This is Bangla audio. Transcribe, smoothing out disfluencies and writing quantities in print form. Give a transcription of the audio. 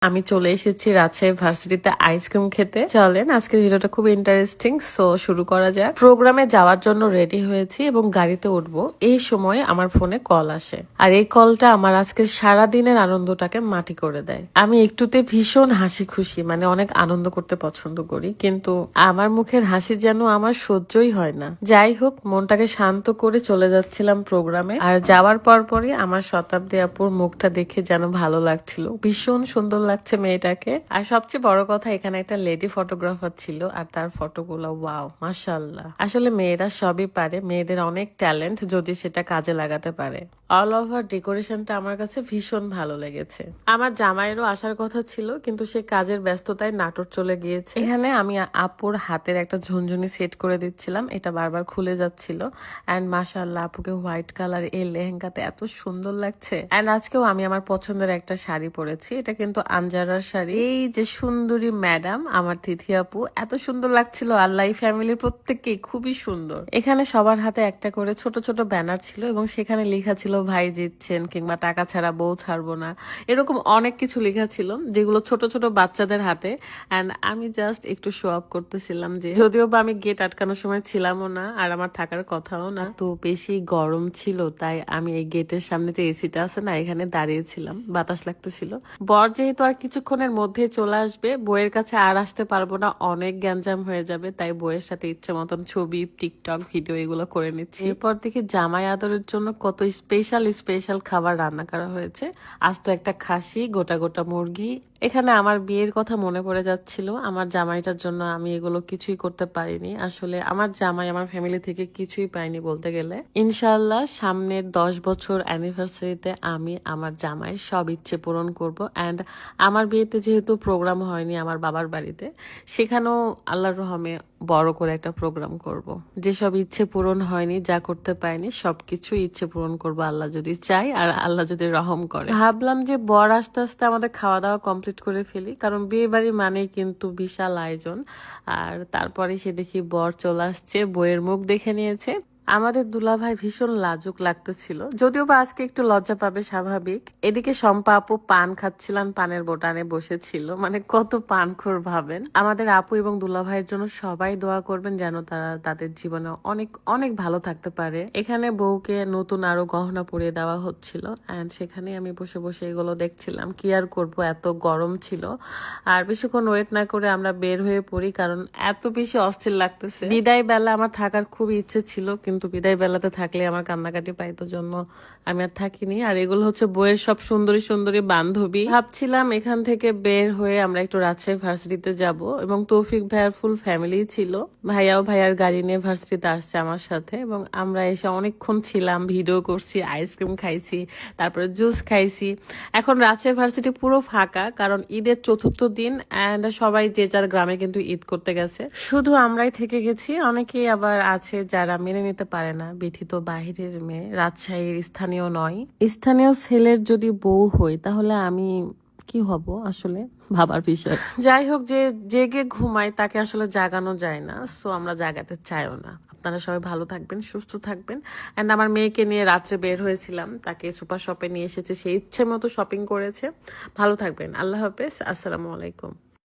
আমি চলে এসেছি রাজশাহী ভার্সিটিতে আইসক্রিম খেতে। চলেন আজকের ভিডিওটা খুব ইন্টারেস্টিং, সো শুরু করা যাক। প্রোগ্রামে যাওয়ার জন্য রেডি হয়েছি এবং গাড়িতে উঠবো। এই সময় আমার ফোনে কল আসে, আর এই কলটা আমার আজকের সারা দিনের আনন্দটাকে মাটি করে দেয়। আমি একটুতে ভীষণ হাসি খুশি, মানে অনেক আনন্দ করতে পছন্দ করি, কিন্তু আমার মুখের হাসি যেন আমার সহ্যই হয় না। যাই হোক, মনটাকে শান্ত করে চলে যাচ্ছিলাম প্রোগ্রামে। আর যাওয়ার পরই আমার শতাব্দী আপুর মুখটা দেখে যেন ভালো লাগছিল, ভীষণ সুন্দর লাগছে মেয়েটাকে। আর সবচেয়ে বড় কথা, এখানে একটা লেডি ফটোগ্রাফার ছিল, আর তার ফটোগুলো ওয়াও, মাশাআল্লাহ। আসলে মেয়েরা সবই পারে, মেয়েদের অনেক ট্যালেন্ট যদি সেটা কাজে লাগাতে পারে। অল ওভার ডেকোরেশনটা আমার কাছে ভীষণ ভালো লেগেছে। আমার জামাইয়েরও আসার কথা ছিল, কিন্তু সে কাজের ব্যস্ততায় নাটোর চলে গিয়েছে। এখানে আমি আপুর হাতের একটা ঝুনঝুনি সেট করে দিচ্ছিলাম, এটা বারবার খুলে যাচ্ছিল। এন্ড মাশাআল্লাহ, আপুকে হোয়াইট কালার এই লেহেঙ্গাতে এত সুন্দর লাগছে। এন্ড আজকেও আমি আমার পছন্দের একটা শাড়ি পরেছি, এটা কিন্তু আনজারার শাড়ি। এই যে সুন্দরী ম্যাডাম আমার তিথি আপু, এত সুন্দর লাগছিল। আল্লাহ ফ্যামিলির প্রত্যেককেই খুবই সুন্দর। এখানে সবার হাতে একটা করে ছোট ছোট ব্যানার ছিল এবং সেখানে লেখা ছিল ভাই জিতছেন, কিংবা টাকা ছাড়া বউ ছাড়বো না, এরকম অনেক কিছু লেখা ছিল, যেগুলো ছোট ছোট বাচ্চাদের হাতে। এন্ড আমি জাস্ট একটু শো আপ করতেছিলাম, যে যদিও বা আমি গেট আটকানোর সময় ছিলামও না, আর আমার থাকার কথাও না। তো বেশি গরম ছিল, তাই আমি এই গেটের সামনে যে এসিটা আছে না, এখানে দাঁড়িয়েছিলাম, বাতাস লাগতেছিল। বর যেহেতু আর কিছুক্ষণের মধ্যে চলে আসবে, বইয়ের কাছে আর আসতে পারবো না, অনেক গ্যাঞ্জাম হয়ে যাবে, তাই বইয়ের সাথে ইচ্ছে মতন ছবি, টিকটক ভিডিও এগুলো করে নিচ্ছি। এরপর দেখি জামাই আদরের জন্য কত স্পেশাল স্পেশাল খাবার রান্না করা হয়েছে। আজ তো একটা খাসি, গোটা গোটা মুরগি। এখানে আমার বিয়ের কথা মনে পড়ে যাচ্ছিল। আমার জামাইটার জন্য আমি এগুলো কিছুই করতে পারিনি। আসলে আমার জামাই আমার ফ্যামিলি থেকে কিছুই পাইনি বলতে গেলে। ইনশাআল্লাহ সামনের 10 বছর অ্যানিভার্সারিতে আমি আমার জামাই সব ইচ্ছে পূরণ করব। অ্যান্ড আমার বিয়েতে যেহেতু প্রোগ্রাম হয়নি আমার বাবার বাড়িতে, সেখানেও আল্লাহর রহমে বড় করে একটা প্রোগ্রাম করব। যেসব ইচ্ছে পূরণ হয়নি, যা করতে পারিনি, সবকিছু ইচ্ছে পূরণ করব আল্লাহ যদি চাই, আর আল্লাহ যদি রহম করে। ভাবলাম যে বর আস্তে আস্তে আমাদের খাওয়া দাওয়া কমপ্লিট করে ফেলি, কারণ বিয়ে বাড়ি মানেই কিন্তু বিশাল আয়োজন। আর তারপরে সে দেখি বর চলে আসছে, বইয়ের মুখ দেখে নিয়েছে। আমাদের দুলাভাই ভীষণ লাজুক লাগতেছিল, যদিও বা আজকে একটু লজ্জা পাবে, স্বাভাবিক। এদিকে শম্পা আপু পান খাচ্ছিলেন, পানের বোটানে বসেছিল, মানে কত পানখোর ভাবেন। আমাদের আপু এবং দুলাভাইয়ের জন্য সবাই দোয়া করবেন, যেন তারা তাদের জীবনে অনেক অনেক ভালো থাকতে পারে। এখানে বউকে নতুন আরো গহনা পরিয়ে দেওয়া হচ্ছিল, এন্ড সেখানে আমি বসে বসে এগুলো দেখছিলাম। কি আর করবো, এত গরম ছিল। আর বেশিক্ষণ ওয়েট না করে আমরা বের হয়ে পড়ি, কারণ এত বেশি অস্থির লাগতেছে। বিদায় বেলা আমার থাকার খুব ইচ্ছে ছিল, কিন্তু বিদায় বেলাতে থাকলে আমার কান্নাকাটি পাইতো, জন্য আমি আর থাকিনি। আর এগুলো হচ্ছে বইয়ের সব সুন্দরী সুন্দরী বান্ধবী। ভাবছিলাম এখান থেকে বের হয়ে আমরা একটু রাজশাহী ভার্সিটিতে যাব, এবং তৌফিক ভাইয়ার ফুল ফ্যামিলি ছিল। ভাইয়াও ভাইয়ার গাড়ি নিয়ে ভার্সিটিতে আসছে আমার সাথে, এবং আমরা এসে অনেকক্ষণ ছিলাম, ভিডিও করছি, আইসক্রিম খাইছি, তারপরে জুস খাইছি। এখন রাজশাহী ভার্সিটি পুরো ফাঁকা, কারণ ঈদের চতুর্থ দিন, এন্ড সবাই যে যার গ্রামে কিন্তু ঈদ করতে গেছে, শুধু আমরাই থেকে গেছি। অনেকেই আবার আছে যারা মেনে নিতে পারে না, বিথিত বাহিরের মেয়ে, রাজশাহীর স্থানীয় নয়। স্থানীয় ছেলের যদি বউ হই, তাহলে আমি কি হব আসলে ভাবার বিষয়। যাই হোক, যে জেগে ঘুমায় তাকে আসলে জাগানো যায় না, সো আমরা জাগাতে চাইও না। আপনারা সবাই ভালো থাকবেন, সুস্থ থাকবেন। এন্ড আমার মেয়েকে নিয়ে রাত্রে বের হয়েছিলাম, তাকে সুপার শপে নিয়ে এসেছে, সে ইচ্ছে মতো শপিং করেছে। ভালো থাকবেন, আল্লাহ হাফেজ, আসসালামু আলাইকুম।